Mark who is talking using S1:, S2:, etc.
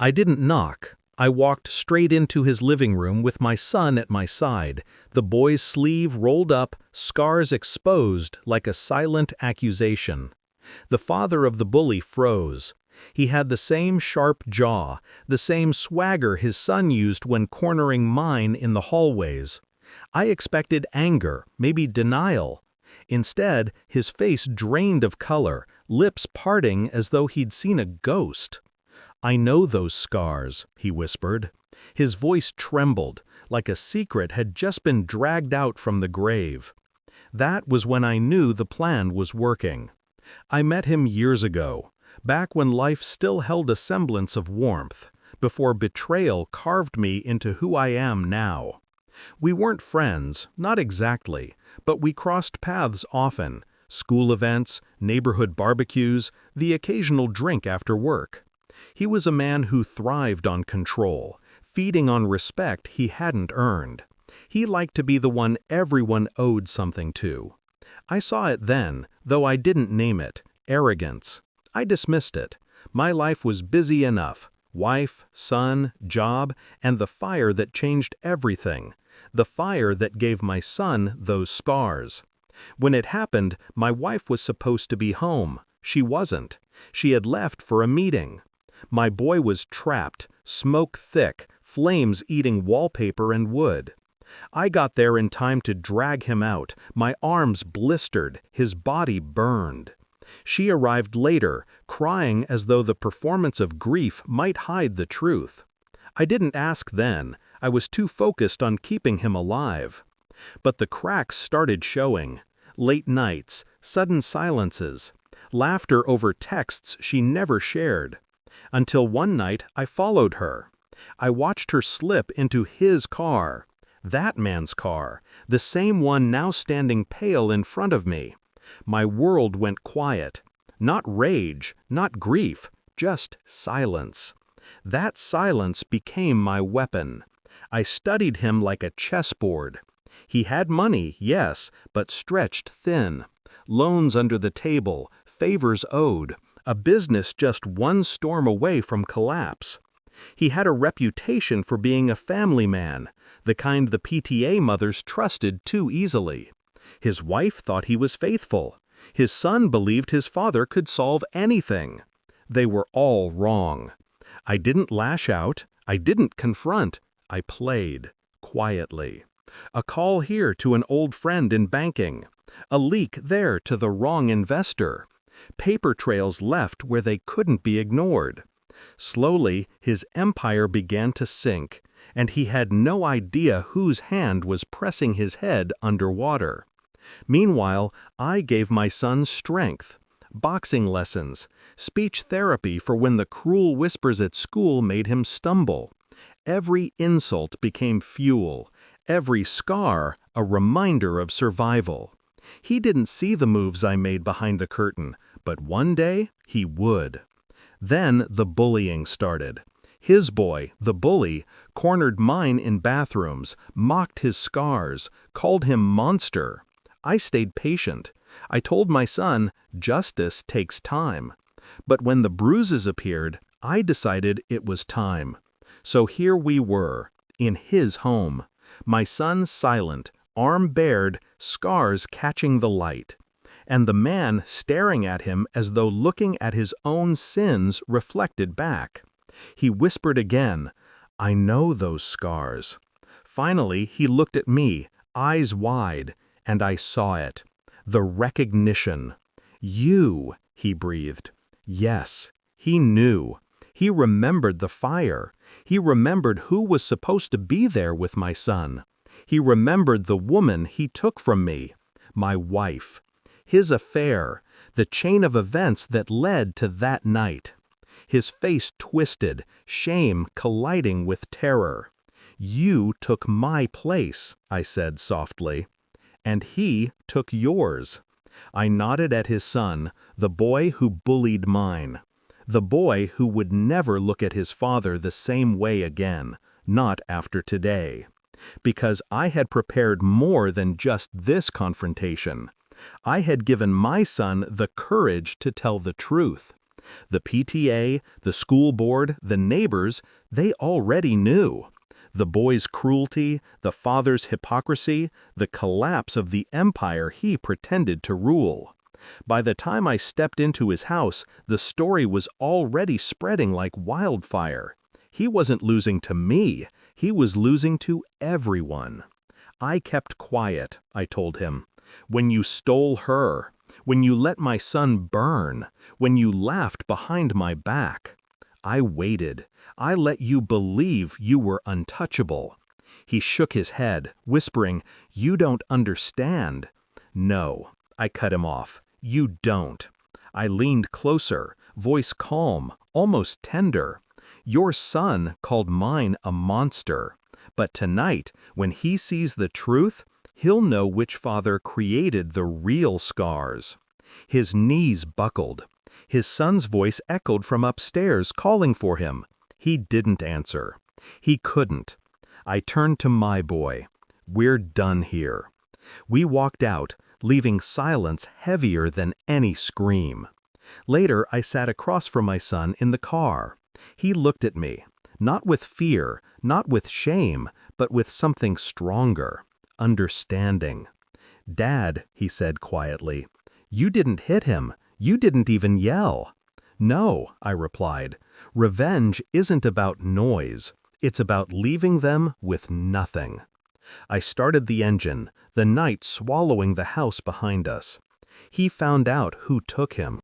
S1: I didn't knock. I walked straight into his living room with my son at my side, the boy's sleeve rolled up, scars exposed like a silent accusation. The father of the bully froze. He had the same sharp jaw, the same swagger his son used when cornering mine in the hallways. I expected anger, maybe denial. Instead, his face drained of color, lips parting as though he'd seen a ghost. "I know those scars," he whispered. His voice trembled, like a secret had just been dragged out from the grave. That was when I knew the plan was working. I met him years ago, back when life still held a semblance of warmth, before betrayal carved me into who I am now. We weren't friends, not exactly, but we crossed paths often: school events, neighborhood barbecues, the occasional drink after work. He was a man who thrived on control, feeding on respect he hadn't earned. He liked to be the one everyone owed something to. I saw it then, though I didn't name it: arrogance. I dismissed it. My life was busy enough: wife, son, job, and the fire that changed everything. The fire that gave my son those scars. When it happened, my wife was supposed to be home. She wasn't. She had left for a meeting. My boy was trapped, smoke thick, flames eating wallpaper and wood. I got there in time to drag him out, my arms blistered, his body burned. She arrived later, crying as though the performance of grief might hide the truth. I didn't ask then. I was too focused on keeping him alive. But the cracks started showing. Late nights, sudden silences, laughter over texts she never shared. Until one night I followed her. I watched her slip into his car. That man's car, the same one now standing pale in front of me. My world went quiet. Not rage, not grief, just silence. That silence became my weapon. I studied him like a chessboard. He had money, yes, but stretched thin. Loans under the table, favors owed, a business just one storm away from collapse. He had a reputation for being a family man, the kind the PTA mothers trusted too easily. His wife thought he was faithful. His son believed his father could solve anything. They were all wrong. I didn't lash out. I didn't confront. I played, quietly. A call here to an old friend in banking. A leak there to the wrong investor. Paper trails left where they couldn't be ignored. Slowly, his empire began to sink, and he had no idea whose hand was pressing his head underwater. Meanwhile, I gave my son strength, boxing lessons, speech therapy for when the cruel whispers at school made him stumble. Every insult became fuel, every scar a reminder of survival. He didn't see the moves I made behind the curtain, but one day he would. Then the bullying started. His boy, the bully, cornered mine in bathrooms, mocked his scars, called him monster. I stayed patient. I told my son, justice takes time. But when the bruises appeared, I decided it was time. So here we were, in his home. My son silent, arm bared, scars catching the light. And the man staring at him as though looking at his own sins reflected back. He whispered again, "I know those scars." Finally, he looked at me, eyes wide, and I saw it. The recognition. "You," he breathed. Yes, he knew. He remembered the fire. He remembered who was supposed to be there with my son. He remembered the woman he took from me, my wife. His affair, the chain of events that led to that night. His face twisted, shame colliding with terror. "You took my place," I said softly. "And he took yours." I nodded at his son, the boy who bullied mine. The boy who would never look at his father the same way again, not after today. Because I had prepared more than just this confrontation. I had given my son the courage to tell the truth. The PTA, the school board, the neighbors, they already knew. The boy's cruelty, the father's hypocrisy, the collapse of the empire he pretended to rule. By the time I stepped into his house, the story was already spreading like wildfire. He wasn't losing to me, he was losing to everyone. I kept quiet, I told him. When you stole her, when you let my son burn, when you laughed behind my back. I waited. I let you believe you were untouchable. He shook his head, whispering, "You don't understand." "No," I cut him off. "You don't." I leaned closer, voice calm, almost tender. "Your son called mine a monster. But tonight, when he sees the truth, he'll know which father created the real scars." His knees buckled. His son's voice echoed from upstairs, calling for him. He didn't answer. He couldn't. I turned to my boy. "We're done here." We walked out, leaving silence heavier than any scream. Later, I sat across from my son in the car. He looked at me, not with fear, not with shame, but with something stronger, understanding. "Dad," he said quietly, "you didn't hit him. You didn't even yell." "No," I replied. "Revenge isn't about noise. It's about leaving them with nothing." I started the engine, the night swallowing the house behind us. He found out who took him.